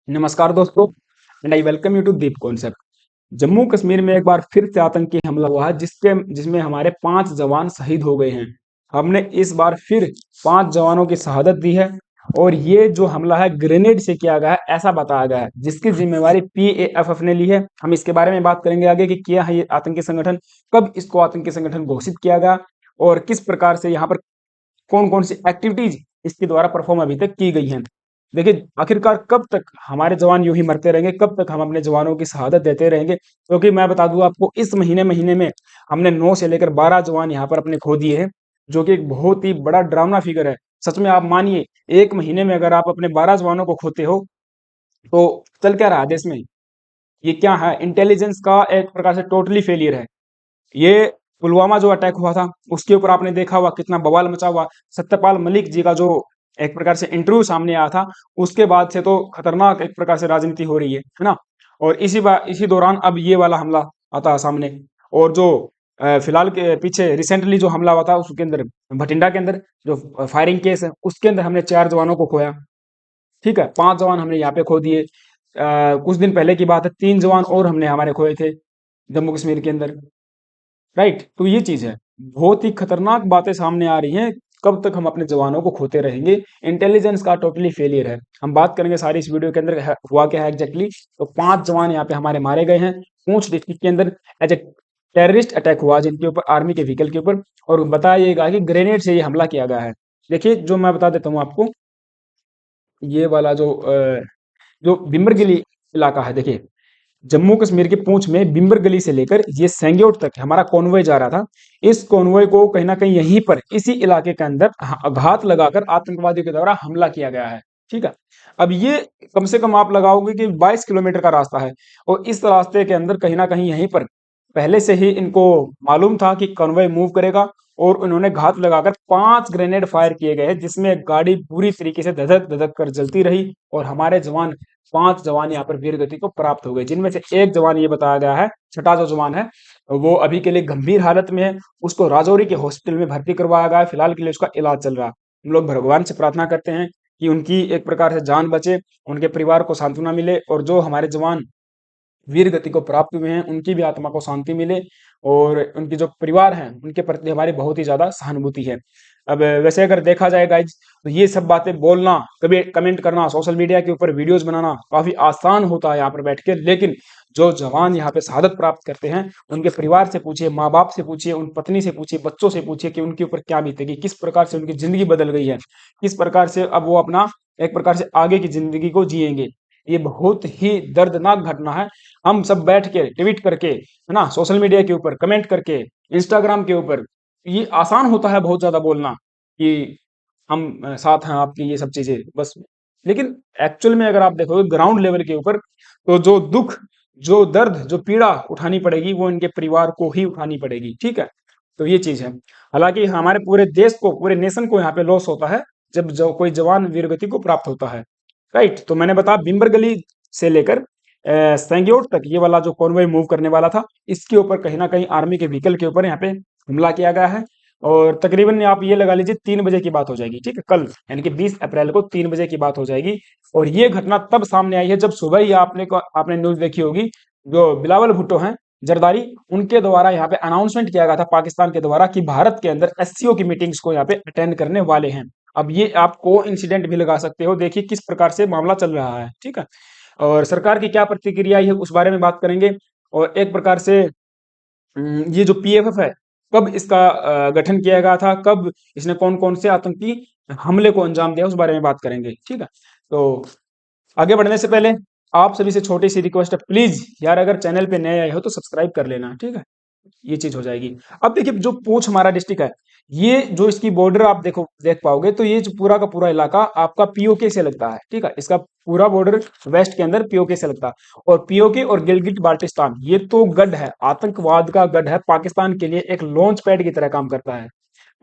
नमस्कार दोस्तों and I welcome you to Deep concept. Jammu Kashmir में एक बार फिर से आतंकी हमला हुआ है जिसमें हमारे 5 जवान शहीद हो गए हैं। हमने इस बार फिर 5 जवानों की शहादत दी है और ये जो हमला है ग्रेनेड से किया गया है ऐसा बताया गया है, जिसकी जिम्मेवारी पीएएफएफ ने ली है। हम इसके बारे में बात करेंगे आगे कि क्या है ये आतंकी संगठन, कब इसको आतंकी संगठन घोषित किया गया और किस प्रकार से यहाँ पर कौन कौन सी एक्टिविटीज इसके द्वारा परफॉर्म अभी तक की गई हैं। देखिए आखिरकार कब तक हमारे जवान यूं ही मरते रहेंगे, कब तक हम अपने जवानों की शहादत देते रहेंगे, क्योंकि मैं बता दूं आपको इस महीने में हमने 9 से लेकर 12 जवान यहाँ पर अपने खो दिए हैं, जो कि एक बहुत ही बड़ा ड्रावना फिगर है। सच में आप मानिए, एक महीने में अगर आप अपने 12 जवानों को खोते हो तो चल क्या रहा है देश में। ये क्या है, इंटेलिजेंस का एक प्रकार से टोटली फेलियर है। ये पुलवामा जो अटैक हुआ था उसके ऊपर आपने देखा हुआ कितना बवाल मचा हुआ। सत्यपाल मलिक जी का जो एक प्रकार से इंटरव्यू सामने आया था, उसके बाद से तो खतरनाक एक प्रकार से राजनीति हो रही है ना। और इसी दौरान अब ये वाला हमला आता है सामने। और जो फिलहाल के पीछे रिसेंटली जो हमला हुआ था उसके अंदर, भटिंडा के अंदर जो फायरिंग केस है उसके अंदर हमने 4 जवानों को खोया। ठीक है, 5 जवान हमने यहाँ पे खो दिए। कुछ दिन पहले की बात है, 3 जवान और हमने हमारे खोए थे जम्मू कश्मीर के अंदर। राइट, तो ये चीज है, बहुत ही खतरनाक बातें सामने आ रही हैं। कब तक हम अपने जवानों को खोते रहेंगे। इंटेलिजेंस का टोटली फेलियर है। हम बात करेंगे सारी इस वीडियो के अंदर हुआ क्या है एग्जैक्टली। तो 5 जवान यहाँ पे हमारे मारे गए हैं पूंछ डिस्ट्रिक्ट के अंदर एज ए टेररिस्ट अटैक हुआ जिनके ऊपर, आर्मी के व्हीकल के ऊपर। और बताइएगा कि ग्रेनेड से ये हमला किया गया है। देखिए जो मैं बता देता हूँ आपको, ये वाला जो बिम्बरगिली इलाका है, देखिए जम्मू कश्मीर के पूंछ में बिम्बर गली से लेकर ये सेंग्योट तक हमारा कॉन्वॉय जा रहा था। इस कॉन्वॉय को कहीं ना कहीं यहीं पर इसी इलाके के अंदर घात लगाकर आतंकवादियों के द्वारा हमला किया गया है। ठीक है, अब ये कम से कम आप लगाओगे कि 22 किलोमीटर का रास्ता है और इस रास्ते के अंदर कहीं ना कहीं यहीं पर पहले से ही इनको मालूम था कि कॉन्वॉय मूव करेगा। और उन्होंने घात लगाकर 5 ग्रेनेड फायर किए गए हैं, जिसमें गाड़ी पूरी तरीके से धधक धधक कर जलती रही और हमारे जवान, 5 जवान यहाँ पर वीर गति को प्राप्त हो गए, जिनमें से एक जवान ये बताया गया है, छठा जो जवान है वो अभी के लिए गंभीर हालत में है। उसको राजौरी के हॉस्पिटल में भर्ती करवाया गया है, फिलहाल के लिए उसका इलाज चल रहा है। हम लोग भगवान से प्रार्थना करते हैं कि उनकी एक प्रकार से जान बचे, उनके परिवार को सांत्वना मिले और जो हमारे जवान वीर गति को प्राप्त हुए हैं उनकी भी आत्मा को शांति मिले। और उनके जो परिवार हैं उनके प्रति हमारी बहुत ही ज्यादा सहानुभूति है। अब वैसे अगर देखा जाए गाइज, तो ये सब बातें बोलना, कभी कमेंट करना, सोशल मीडिया के ऊपर वीडियोस बनाना काफी आसान होता है यहाँ पर बैठ के, लेकिन जो जवान यहाँ पे शहादत प्राप्त करते हैं उनके परिवार से पूछिए, माँ बाप से पूछिए, उन पत्नी से पूछिए, बच्चों से पूछिए कि उनके ऊपर क्या बीतेगी, किस प्रकार से उनकी जिंदगी बदल गई है, किस प्रकार से अब वो अपना एक प्रकार से आगे की जिंदगी को जिएंगे। ये बहुत ही दर्दनाक घटना है। हम सब बैठ के ट्वीट करके, है ना, सोशल मीडिया के ऊपर कमेंट करके, इंस्टाग्राम के ऊपर, ये आसान होता है बहुत ज्यादा बोलना कि हम साथ हैं आपकी, ये सब चीजें बस। लेकिन एक्चुअल में अगर आप देखोगे ग्राउंड लेवल के ऊपर, तो जो दुख, जो दर्द, जो पीड़ा उठानी पड़ेगी वो इनके परिवार को ही उठानी पड़ेगी। ठीक है, तो ये चीज है। हालांकि हमारे पूरे देश को, पूरे नेशन को यहाँ पे लॉस होता है जब जो कोई जवान वीरगति को प्राप्त होता है। राइट, तो मैंने बताया बिम्बर गली से लेकर सेंग्योट तक ये वाला जो कॉन्वॉय मूव करने वाला था, इसके ऊपर कहीं ना कहीं आर्मी के व्हीकल के ऊपर यहाँ पे हमला किया गया है। और तकरीबन आप ये लगा लीजिए 3 बजे की बात हो जाएगी। ठीक है, कल यानी कि 20 अप्रैल को 3 बजे की बात हो जाएगी। और ये घटना तब सामने आई है जब सुबह ही आपने न्यूज देखी होगी, जो बिलावल भुट्टो हैं जरदारी, उनके द्वारा यहाँ पे अनाउंसमेंट किया गया था पाकिस्तान के द्वारा कि भारत के अंदर एससीओ की मीटिंग्स को यहाँ पे अटेंड करने वाले हैं। अब ये आप को इंसिडेंट भी लगा सकते हो, देखिए किस प्रकार से मामला चल रहा है। ठीक है, और सरकार की क्या प्रतिक्रिया है उस बारे में बात करेंगे। और एक प्रकार से ये जो पीएफएफ है, कब इसका गठन किया गया था, कब इसने कौन कौन से आतंकी हमले को अंजाम दिया, उस बारे में बात करेंगे। ठीक है, तो आगे बढ़ने से पहले आप सभी से छोटी सी रिक्वेस्ट है, प्लीज यार अगर चैनल पे नए आए हो तो सब्सक्राइब कर लेना। ठीक है, ये चीज हो जाएगी। अब देखिए जो पूंछ हमारा डिस्ट्रिक्ट है, ये जो इसकी बॉर्डर आप देख पाओगे, तो ये जो पूरा का पूरा इलाका आपका पीओके से लगता है। ठीक है, इसका पूरा बॉर्डर वेस्ट के अंदर पीओके से लगता है। और पीओके और गिलगिट बाल्टिस्तान ये तो गढ़ है, आतंकवाद का गढ़ है, पाकिस्तान के लिए एक लॉन्च पैड की तरह काम करता है।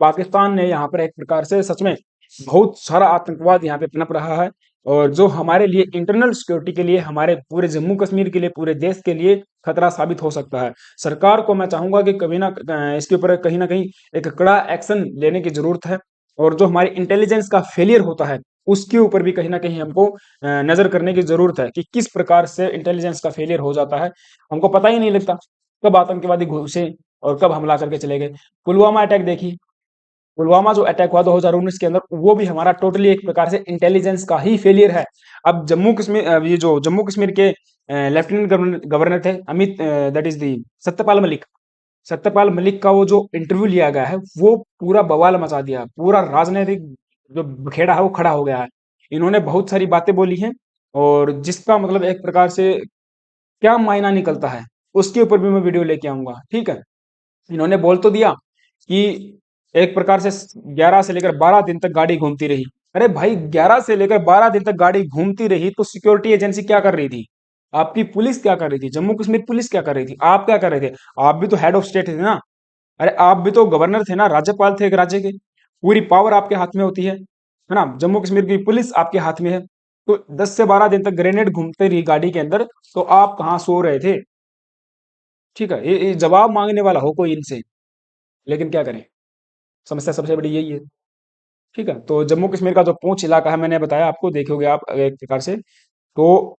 पाकिस्तान ने यहाँ पर एक प्रकार से सच में बहुत सारा आतंकवाद यहाँ पे पनप रहा है। और जो हमारे लिए इंटरनल सिक्योरिटी के लिए, हमारे पूरे जम्मू कश्मीर के लिए, पूरे देश के लिए खतरा साबित हो सकता है। सरकार को मैं चाहूंगा कि कभी ना इसके ऊपर कहीं ना कहीं एक कड़ा एक्शन लेने की जरूरत है। और जो हमारी इंटेलिजेंस का फेलियर होता है उसके ऊपर भी कहीं ना कहीं हमको नजर करने की जरूरत है कि किस प्रकार से इंटेलिजेंस का फेलियर हो जाता है। हमको पता ही नहीं लगता कब आतंकवादी घुसे और कब हमला करके चले गए। पुलवामा अटैक देखिए, पुलवामा जो अटैक हुआ 2019 के अंदर, वो भी हमारा टोटली एक प्रकार से इंटेलिजेंस का ही फेलियर है। अब जम्मू कश्मीर, ये जो जम्मू कश्मीर के लेफ्टिनेंट गवर्नर गवर्नर थे Amit, that is the Satyapal Malik, Satyapal Malik का वो जो इंटरव्यू लिया गया है, वो पूरा बवाल मचा दिया, पूरा राजनीतिक जो बखेड़ा है वो खड़ा हो गया है। इन्होंने बहुत सारी बातें बोली हैं और जिसका मतलब एक प्रकार से क्या मायना निकलता है, उसके ऊपर भी मैं वीडियो लेके आऊंगा, ठीक है। इन्होंने बोल तो दिया कि एक प्रकार से 11 से लेकर 12 दिन तक गाड़ी घूमती रही। अरे भाई, 11 से लेकर 12 दिन तक गाड़ी घूमती रही तो सिक्योरिटी एजेंसी क्या कर रही थी? आपकी पुलिस क्या कर रही थी? जम्मू कश्मीर पुलिस क्या कर रही थी? आप क्या कर रहे थे? आप भी तो हेड ऑफ स्टेट थे ना। अरे आप भी तो गवर्नर थे ना, राज्यपाल थे एक राज्य के। पूरी पावर आपके हाथ में होती है ना। जम्मू कश्मीर की पुलिस आपके हाथ में है। तो 10 से 12 दिन तक ग्रेनेड घूमते रही गाड़ी के अंदर, तो आप कहाँ सो रहे थे? ठीक है, ये जवाब मांगने वाला हो कोई इनसे, लेकिन क्या करें, समस्या सबसे बड़ी यही है। ठीक है, तो जम्मू कश्मीर का जो पूंछ इलाका है, मैंने बताया आपको, देखोगे आप एक प्रकार से, तो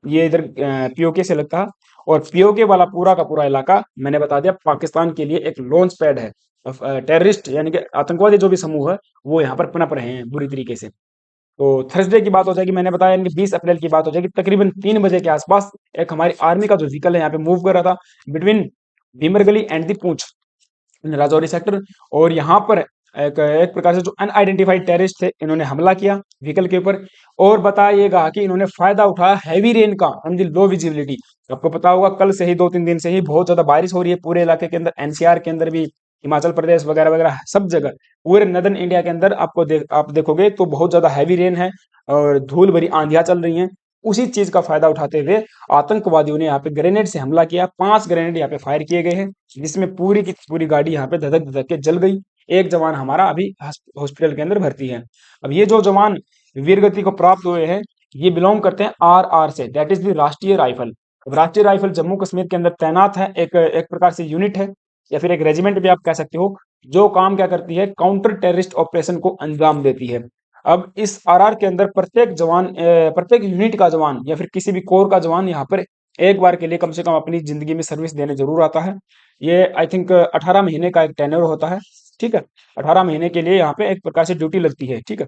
ये इधर पीओके से लगता है। और पीओके वाला पूरा का पूरा इलाका मैंने बता दिया पाकिस्तान के लिए एक लॉन्च पैड है। टेररिस्ट यानी कि आतंकवादी जो भी समूह है, वो यहाँ पर पनप रहे हैं बुरी तरीके से। तो थर्सडे की बात हो जाएगी, मैंने बताया, यानी कि 20 अप्रैल की बात हो जाएगी, तकरीबन 3 बजे के आसपास एक हमारी आर्मी का जो व्हीकल है यहाँ पे मूव कर रहा था between भीमरगली and the Poonch, Rajouri sector. और यहाँ पर एक प्रकार से जो अनआइडेंटिफाइड टेररिस्ट थे, इन्होंने हमला किया व्हीकल के ऊपर। और बताइएगा कि इन्होंने फायदा उठाया हैवी रेन का ऑन दी लो विजिबिलिटी। आपको पता होगा कल से ही 2-3 दिन से ही बहुत ज्यादा बारिश हो रही है पूरे इलाके के अंदर, एनसीआर के अंदर भी, हिमाचल प्रदेश वगैरह वगैरह सब जगह, पूरे नदर्न इंडिया के अंदर आप देखोगे तो बहुत ज्यादा हैवी रेन है और धूल भरी आंधियां चल रही हैं। उसी चीज का फायदा उठाते हुए आतंकवादियों ने यहाँ पे ग्रेनेड से हमला किया। 5 ग्रेनेड यहाँ पे फायर किए गए हैं, जिसमें पूरी की पूरी गाड़ी यहाँ पे धधक धधक के जल गई। एक जवान हमारा अभी हॉस्पिटल के अंदर भर्ती है। अब ये जो जवान वीरगति को प्राप्त हुए हैं, ये बिलोंग करते हैं आरआर से, दैट इज द राष्ट्रीय राइफल। अब राष्ट्रीय राइफल जम्मू कश्मीर के अंदर तैनात है, एक एक प्रकार से यूनिट है या फिर एक रेजिमेंट भी आप कह सकते हो, जो काम क्या करती है, काउंटर टेररिस्ट ऑपरेशन को अंजाम देती है। अब इस आरआर के अंदर प्रत्येक जवान, प्रत्येक यूनिट का जवान या फिर किसी भी कोर का जवान यहाँ पर एक बार के लिए कम से कम अपनी जिंदगी में सर्विस देने जरूर आता है। ये आई थिंक 18 महीने का एक टेन्योर होता है। ठीक है, 18 महीने के लिए यहाँ पे एक प्रकार से ड्यूटी लगती है। ठीक है,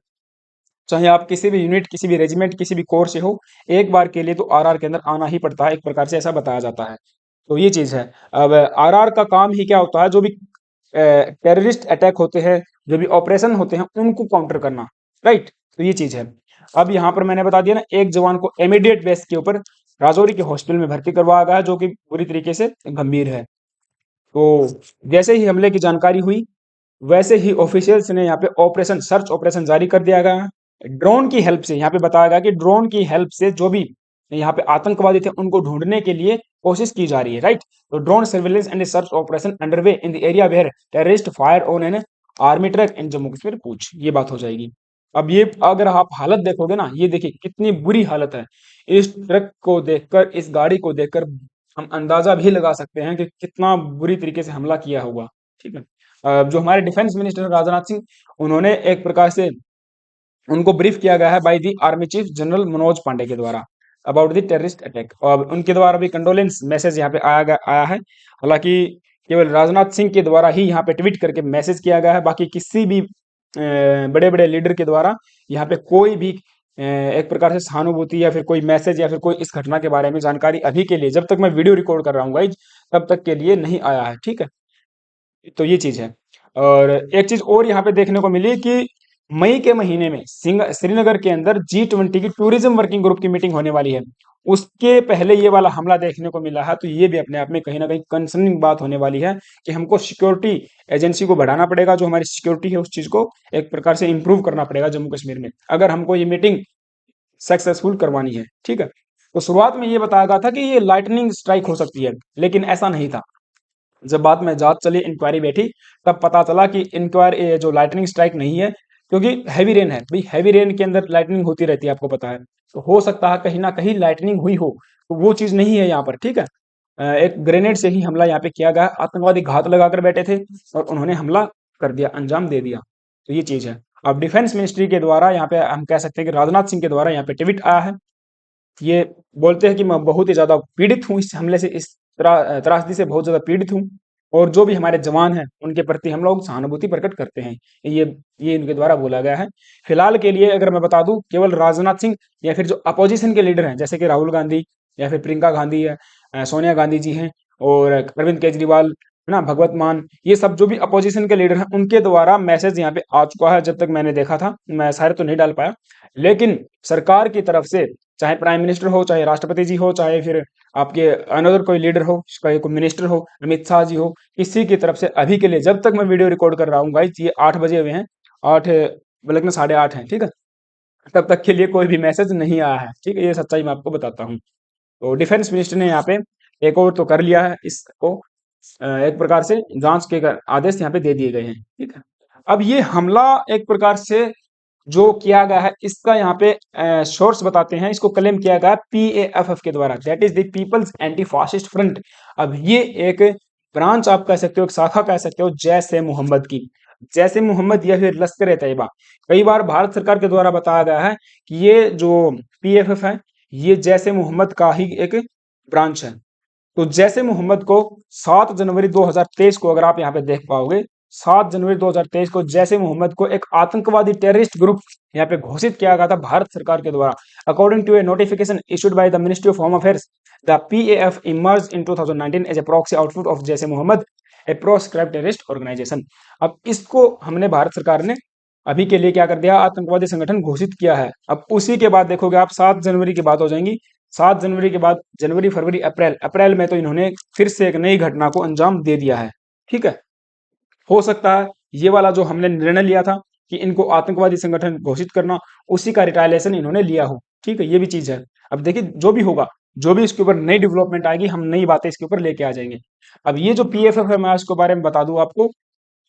चाहे आप किसी भी यूनिट, किसी भी रेजिमेंट, किसी भी कोर से हो, एक बार के लिए तो आरआर के अंदर आना ही पड़ता है, एक प्रकार से ऐसा बताया जाता है। तो ये चीज है। अब आरआर का काम ही क्या होता है, जो भी टेररिस्ट अटैक होते हैं, जो भी ऑपरेशन होते हैं, उनको काउंटर करना। राइट, तो ये चीज है। अब यहाँ पर मैंने बता दिया ना, एक जवान को इमीडिएट बेस के ऊपर राजौरी के हॉस्पिटल में भर्ती करवाया गया, जो कि बुरी तरीके से गंभीर है। तो जैसे ही हमले की जानकारी हुई, वैसे ही ऑफिशियल्स ने यहाँ पे ऑपरेशन, सर्च ऑपरेशन जारी कर दिया गया। ड्रोन की हेल्प से, यहाँ पे बताया गया कि ड्रोन की हेल्प से जो भी यहाँ पे आतंकवादी थे, उनको ढूंढने के लिए कोशिश की जा रही है। राइट, तो drone surveillance and search operation underway in the area where terrorist fire on an army truck in Jammu Kashmir Poonch, ये बात हो जाएगी। अब ये अगर आप हालत देखोगे ना, ये देखिए कितनी बुरी हालत है। इस ट्रक को देखकर, इस गाड़ी को देखकर हम अंदाजा भी लगा सकते हैं कि कितना बुरी तरीके से हमला किया होगा। ठीक है, जो हमारे डिफेंस मिनिस्टर राजनाथ सिंह, उन्होंने एक प्रकार से उनको ब्रीफ किया गया है by the army chief general Manoj Pande के द्वारा अबाउट द टेररिस्ट अटैक, और उनके द्वारा भी कंडोलेंस मैसेज यहाँ पे आया है। हालांकि केवल राजनाथ सिंह के द्वारा ही यहाँ पे ट्वीट करके मैसेज किया गया है, बाकी किसी भी बड़े बड़े लीडर के द्वारा यहाँ पे कोई भी एक प्रकार से सहानुभूति या फिर कोई मैसेज या फिर कोई इस घटना के बारे में जानकारी अभी के लिए, जब तक मैं वीडियो रिकॉर्ड कर रहा हूँ गाइज, तब तक के लिए नहीं आया है। ठीक है, तो ये चीज है। और एक चीज और यहाँ पे देखने को मिली कि मई के महीने में श्रीनगर के अंदर G20 की टूरिज्म वर्किंग ग्रुप की मीटिंग होने वाली है। उसके पहले ये वाला हमला देखने को मिला है, तो ये भी अपने आप में कहीं ना कहीं कंसर्निंग बात होने वाली है कि हमको सिक्योरिटी एजेंसी को बढ़ाना पड़ेगा, जो हमारी सिक्योरिटी है उस चीज को एक प्रकार से इंप्रूव करना पड़ेगा जम्मू कश्मीर में, अगर हमको ये मीटिंग सक्सेसफुल करवानी है। ठीक है, तो शुरुआत में ये बताया गया था कि ये लाइटनिंग स्ट्राइक हो सकती है, लेकिन ऐसा नहीं था। जब बाद में जांच चली, इंक्वायरी बैठी, तब पता चला कि इंक्वायरी जो लाइटनिंग स्ट्राइक नहीं है, क्योंकि हैवी रेन है भाई, हैवी रेन के अंदर लाइटनिंग होती रहती है, आपको पता है। तो हो सकता है कहीं ना कहीं लाइटनिंग हुई हो, तो वो चीज नहीं है यहाँ पर। ठीक है, एक ग्रेनेड से ही हमला यहाँ पे किया गया, आतंकवादी घात लगाकर बैठे थे और उन्होंने हमला कर दिया, अंजाम दे दिया। तो ये चीज है। अब डिफेंस मिनिस्ट्री के द्वारा यहाँ पे हम कह सकते हैं कि राजनाथ सिंह के द्वारा यहाँ पे ट्वीट आया है। ये बोलते हैं कि मैं बहुत ही ज़्यादा पीड़ित हूँ इस हमले से, इस त्रासदी से बहुत ज़्यादा पीड़ित हूँ, और जो भी हमारे जवान हैं उनके प्रति हम लोग सहानुभूति प्रकट करते हैं। ये ये इनके द्वारा बोला गया है। फिलहाल के लिए अगर मैं बता दूं, केवल राजनाथ सिंह या फिर जो अपोजिशन के लीडर हैं जैसे कि राहुल गांधी या फिर प्रियंका गांधी है, सोनिया गांधी जी हैं, और अरविंद केजरीवाल है ना, भगवत मान, ये सब जो भी अपोजिशन के लीडर हैं उनके द्वारा मैसेज यहाँ पे आ चुका है। जब तक मैंने देखा था, मैं सारे तो नहीं डाल पाया, लेकिन सरकार की तरफ से, चाहे प्राइम मिनिस्टर हो, चाहे राष्ट्रपति जी हो, चाहे फिर आपके अनदर कोई लीडर हो, कोई कोई मिनिस्टर हो, अमित शाह जी हो, किसी की तरफ से अभी के लिए, जब तक मैं वीडियो रिकॉर्ड कर रहा हूँ गाइस, ये 8 बजे हुए हैं, 8 बल्कि 8:30 हैं, ठीक है, तब तक के लिए कोई भी मैसेज नहीं आया है, ठीक है, ये सच्चाई मैं आपको बताता हूँ। तो डिफेंस मिनिस्टर ने यहाँ पे एक और तो कर लिया है इसको, एक प्रकार से जांच के आदेश यहाँ पे दे दिए गए हैं, ठीक है। अब ये हमला एक प्रकार से जो किया गया है, इसका यहाँ पे सोर्स बताते हैं, इसको क्लेम किया गया है पीएएफएफ के द्वारा, that is the people's anti fascist front. अब ये एक ब्रांच आप कह सकते हो, एक शाखा कह सकते हो जैश ए मोहम्मद की, जैश ए मोहम्मद या फिर लश्कर ए तैयबा। कई बार भारत सरकार के द्वारा बताया गया है कि ये जो पीएफएफ है, ये जैश ए मोहम्मद का ही एक ब्रांच है। तो जैसे मोहम्मद को 7 जनवरी 2023 को, अगर आप यहाँ पे देख पाओगे, 7 जनवरी 2023 को जैसे मोहम्मद को एक आतंकवादी टेररिस्ट ग्रुप यहाँ पे घोषित किया गया था भारत सरकार के द्वारा। According to a notification issued by the ministry of home affairs, the PAF emerge in 2019 as a proxy output of जैसे Mohammad, a proscribed terrorist organisation. अब इसको हमने, भारत सरकार ने अभी के लिए क्या कर दिया, आतंकवादी संगठन घोषित किया है। अब उसी के बाद देखोगे आप, 7 जनवरी की बात हो जाएंगी, 7 जनवरी के बाद जनवरी, फरवरी, अप्रैल, अप्रैल में तो इन्होंने फिर से एक नई घटना को अंजाम दे दिया है, ठीक है। हो सकता है ये वाला जो हमने निर्णय लिया था कि इनको आतंकवादी संगठन घोषित करना, उसी का रिटायलेशन इन्होंने लिया हो, ठीक है, ये भी चीज है। अब देखिए जो भी होगा, जो भी इसके ऊपर नई डेवलपमेंट आएगी, हम नई बातें इसके ऊपर लेके आ जाएंगे। अब ये जो पीएफएफ है, मैं इसके बारे में बता दूं आपको,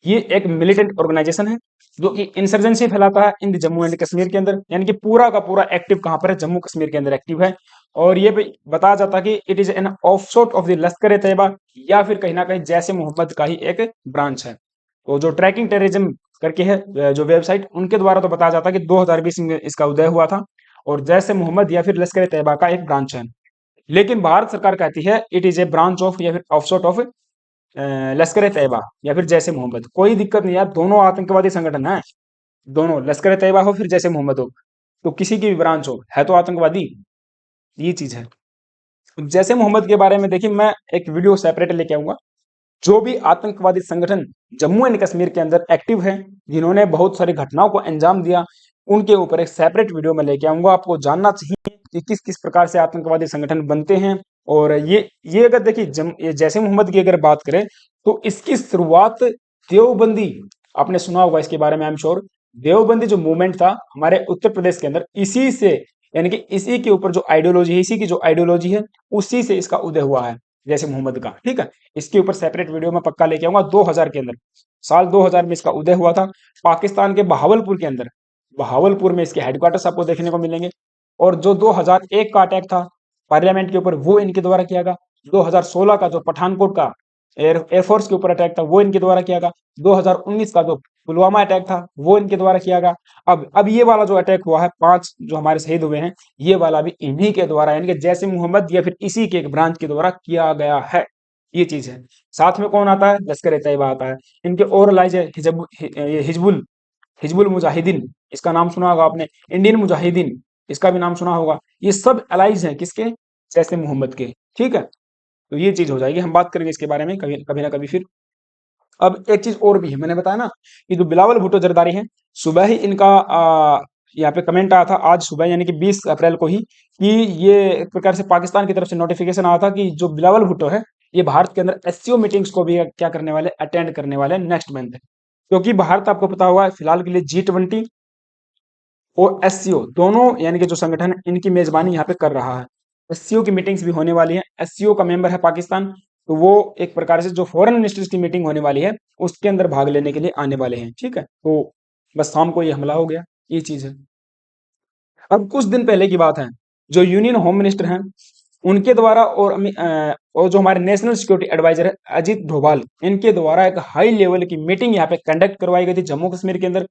ये एक मिलिटेंट ऑर्गेनाइजेशन है जो कि इंसर्जेंसी फैलाता है इन जम्मू एंड कश्मीर के अंदर, यानी कि पूरा का पूरा एक्टिव कहां पर है, जम्मू कश्मीर के अंदर एक्टिव है। और ये भी बताया जाता है कि it is an offshoot of the Lashkar e Taiba, या फिर कहीं ना कहीं जैसे मोहम्मद का ही एक ब्रांच है। तो जो ट्रैकिंग टेररिज्म करके है जो वेबसाइट, उनके द्वारा तो बताया जाता है कि 2020 में इसका उदय हुआ था, और जैसे मोहम्मद या फिर लश्कर ए तैयबा का एक ब्रांच है। लेकिन भारत सरकार कहती है it is a branch of या फिर ऑफशोट ऑफ लश्कर ए तैयबा या फिर जैसे मोहम्मद। कोई दिक्कत नहीं यार, दोनों आतंकवादी संगठन है, दोनों लश्कर ए तैयबा हो फिर जैसे मोहम्मद हो, तो किसी की भी ब्रांच हो, है तो आतंकवादी, ये चीज है। जैसे मोहम्मद के बारे में देखिए, मैं एक वीडियो सेपरेट लेके आऊंगा। जो भी आतंकवादी संगठन जम्मू एंड कश्मीर के अंदर एक्टिव है, जिन्होंने बहुत सारी घटनाओं को अंजाम दिया, उनके ऊपर एक सेपरेट वीडियो में लेके आऊंगा। आपको जानना चाहिए कि किस किस प्रकार से आतंकवादी संगठन बनते हैं। और ये अगर देखिए, ये जैसे मोहम्मद की अगर बात करें, तो इसकी शुरुआत देवबंदी, आपने सुना होगा इसके बारे में, आई एम श्योर। देवबंदी जो मूवमेंट था हमारे उत्तर प्रदेश के अंदर, इसी से, यानी कि इसी के ऊपर जो आइडियोलॉजी है, इसी की जो आइडियोलॉजी है, उसी से इसका उदय हुआ है जैसे मोहम्मद का, ठीक है। इसके ऊपर सेपरेट वीडियो में पक्का लेके आऊंगा। 2000 के अंदर, साल 2000 में इसका उदय हुआ था, पाकिस्तान के बहावलपुर के अंदर। बहावलपुर में इसके हेडक्वार्टर्स आपको देखने को मिलेंगे। और जो 2001 का अटैक था पार्लियामेंट के ऊपर, वो इनके द्वारा किया गया। 2016 का जो पठानकोट का एयरफोर्स के ऊपर अटैक था, वो इनके द्वारा किया गया। 2019 का जो पुलवामा अटैक था, वो इनके द्वारा किया गया। अब ये वाला जो अटैक हुआ है, 5 जो हमारे शहीद हुए हैं, ये वाला भी इन्हीं के द्वारा, यानी कि जैसे मोहम्मद या फिर इसी के एक ब्रांच के द्वारा किया गया है, ये चीज है। साथ में कौन आता है, लश्कर ए तैयबा आता है। इनके और अलाइज है हिजबुल हिजबुल मुजाहिदीन, इसका नाम सुना होगा आपने। इंडियन मुजाहिदीन, इसका भी नाम सुना होगा। ये सब अलाइज हैं किसके, जैसे मोहम्मद के, ठीक है। तो ये चीज हो जाएगी, हम बात करेंगे इसके बारे में कभी कभी ना कभी फिर। अब एक चीज और भी है, मैंने बताया ना कि जो बिलावल भुट्टो जरदारी हैं, सुबह ही इनका यहाँ पे कमेंट आया था, आज सुबह यानी कि 20 अप्रैल को ही, कि ये एक प्रकार से पाकिस्तान की तरफ से नोटिफिकेशन आया था कि जो बिलावल भुट्टो है, ये भारत के अंदर एससीओ मीटिंग्स को भी क्या करने वाले, अटेंड करने वाले नेक्स्ट मंथ। क्योंकि भारत, आपको पता होगा, फिलहाल के लिए G20 और एससीओ दोनों, यानी कि जो संगठन है, इनकी मेजबानी यहाँ पे कर रहा है। एससीओ की मीटिंग्स भी होने वाली है। एससीओ का मेंबर है पाकिस्तान, तो वो एक प्रकार से जो फॉरेन मिनिस्टर्स की मीटिंग होने वाली है, उसके अंदर भाग लेने के लिए आने वाले हैं, ठीक है। तो बस शाम को ये हमला हो गया, ये चीज है। अब कुछ दिन पहले की बात है, जो यूनियन होम मिनिस्टर हैं, उनके द्वारा और जो हमारे नेशनल सिक्योरिटी एडवाइजर है अजीत डोभाल, इनके द्वारा एक हाई लेवल की मीटिंग यहाँ पे कंडक्ट करवाई गई थी जम्मू कश्मीर के अंदर।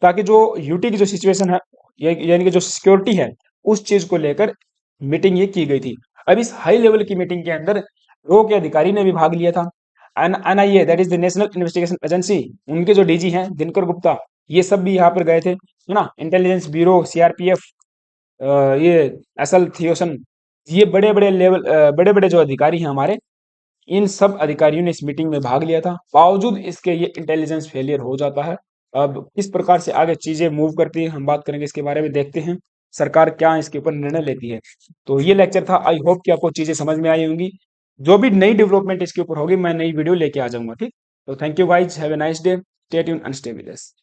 ताकि जो यूटी की जो सिचुएशन है, यानी कि जो सिक्योरिटी है, उस चीज को लेकर मीटिंग ये की गई थी। अब इस हाई लेवल की मीटिंग के अंदर रो के अधिकारी ने भी भाग लिया था। NIA, that is the national investigation agency, उनके जो डीजी हैं दिनकर गुप्ता, ये सब भी यहाँ पर गए थे, है ना। इंटेलिजेंस ब्यूरो, सीआरपीएफ, ये एसएल थियोसन, ये बड़े बड़े लेवल, बड़े बड़े जो अधिकारी हैं हमारे, इन सब अधिकारियों ने इस मीटिंग में भाग लिया था। बावजूद इसके ये इंटेलिजेंस फेलियर हो जाता है। अब किस प्रकार से आगे चीजें मूव करती है, हम बात करेंगे इसके बारे में, देखते हैं सरकार क्या इसके ऊपर निर्णय लेती है। तो ये लेक्चर था, आई होप कि आपको चीजें समझ में आई होंगी। जो भी नई डेवलपमेंट इसके ऊपर होगी, मैं नई वीडियो लेके आ जाऊंगा, ठीक। तो thank you guys, have a nice day, stay tuned and stay with us.